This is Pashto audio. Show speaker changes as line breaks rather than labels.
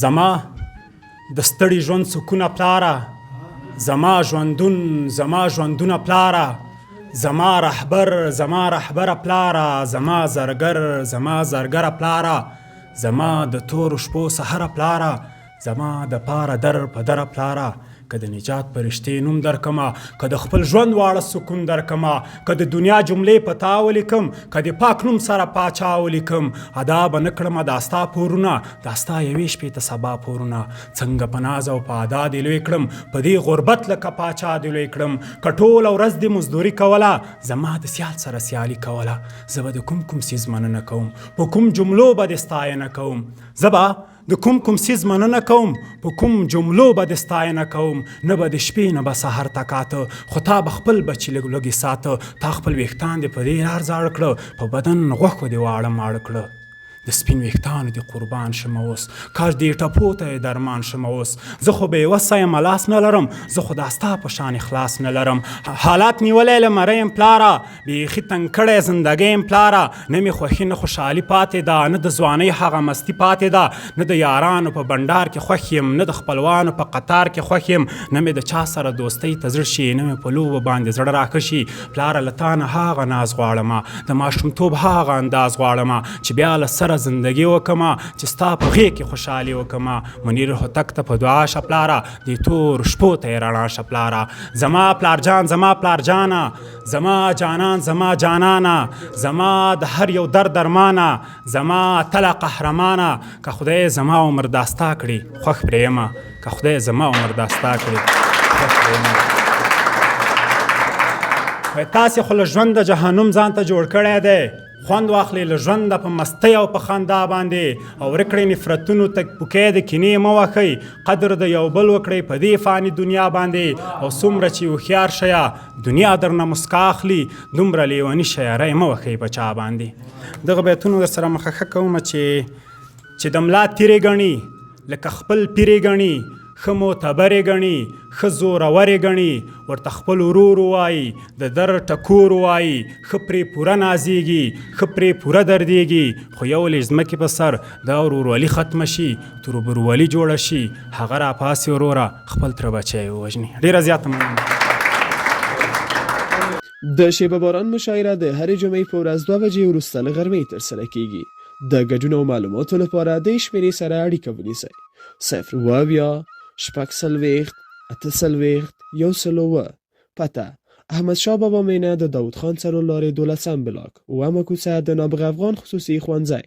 زما د ستړي ژوند سکونه پلاره، زما ژوندونه پلاره، زما رهبره پلاره، زما زرګره پلاره، زما د تورو شپو سحره پلاره، زما د پاره در په دره پلاره. که د نجات پرشتې نوم درکمه، که د خپل ژوند واړه سکون درکمه، که د دنیا جملې په تا ولیکم، که د پاک نوم سره پاچا ولیکم، ادا به نه کړمه دا ستا پورونه، دا ستا یوې شپې ته سبا پورونه. څنګه په ناز او په ادا دې لوی کړم، په دې غربت لکه پاچا دې لوی کړم. که ټوله ورځ دې مزدوري کوله، زما د سیال سره سیالي کوله. زه به د کوم څیز مننه کوم، په کوم جملو به دې ستاینه کوم. زه به د کوم څیز مننه کوم، په کوم جملو به د ستاینه کوم. نه به د شپې نه به سحر تکاته، خو تا به خپل بچي لږ لږې ساته. تا خپل ویښتان دې په دې لار زاړه کړه، په بدن غوښو دې واړه ماړه کړه. د سپین ویښتانو دې قربان شمه اوس، کاش دې ټپو ته یې درمان شمه اوس. زه خو بېوسه یم لاس نه لرم، زه خو دا ستا په شان اخلاص نه لرم. حالات نیولی له مری یم پلاره، بیخي تنګ کړی زندګۍ یم پلاره. نه مې خوښي نه خوشحالي پاتې ده، نه د ځوانۍ هغه مستي پاتې ده. نه د یارانو په بنډار کې خوښ یم، نه د خپلوانو په قطار کې خوښ یم. نه مې د چا سره دوستۍ ته زړه شي، نه مې په لوبو باندې زړه راښه شي. پلاره له تا نه هغه ناز غواړمه، د ماشومتوب هغه انداز غواړمه، چې بیا له سره زندگی وکما، چې ستا په غېږ کې خوشحالي وکما. منیر هوتک ته په دعا شه پلاره، دې تور شپو ته یې رڼا شه پلاره. زما پلارجان زما پلارجانه، زما جانان زما جانانه، زما د هر یو درمانه، زما تله قهرمانه. که خدای زما عمر داستا کړي خوښ پرې یمه، که خدای زما عمر داستا کړي خوښ پرې یمه. تاسې خو له ژوند د جهنم ځان ته جوړ کړی دی. خوند واخلې له ژونده په مستۍ او په خندا باندې، او ورکړئ نفرتونو ته پوکی د کینې مه وښئ. قدر د یو بل وکړئ په دې فاني دنیا باندې، او څومره چې هوښیار شیه دنیا درنه مسکا اخلي، دومره لیوني شیارۍ مه وښئ په چا باندې. دغه بیتونو در سره مخه کومه چې د ملا تیرې ګڼي لکه خپل پیرې ګڼي، ښه معتبرې ګڼي، ښه زورورې ګڼي، ورته خپل ورور وایي، د در ټکور وایي، ښه پرې پوره نازېږي، ښه پرې پوره دردېږي. خو یو لږ ځمکې په سر دا ورورولي ختمه شي، تربورولي جوړه شي، هغه راپاسې وروره خپل تره بچی ووژني. ډېره زیاته مننه.
د شیبه باران مشاعره د هرې جمعې په ورځ 2 بجې وروسته له غرمې ترسره کیږي. د ګډون او معلوماتو لپاره د شمیرې سره اړیکه ونیسئ: 0 شپږ څلوېښت 840 پته: احمدشاه بابا مینه د داود خان څلور لارې 12 بلاک 2 کوڅه د نابغه افغان خصوصي ښوونځی.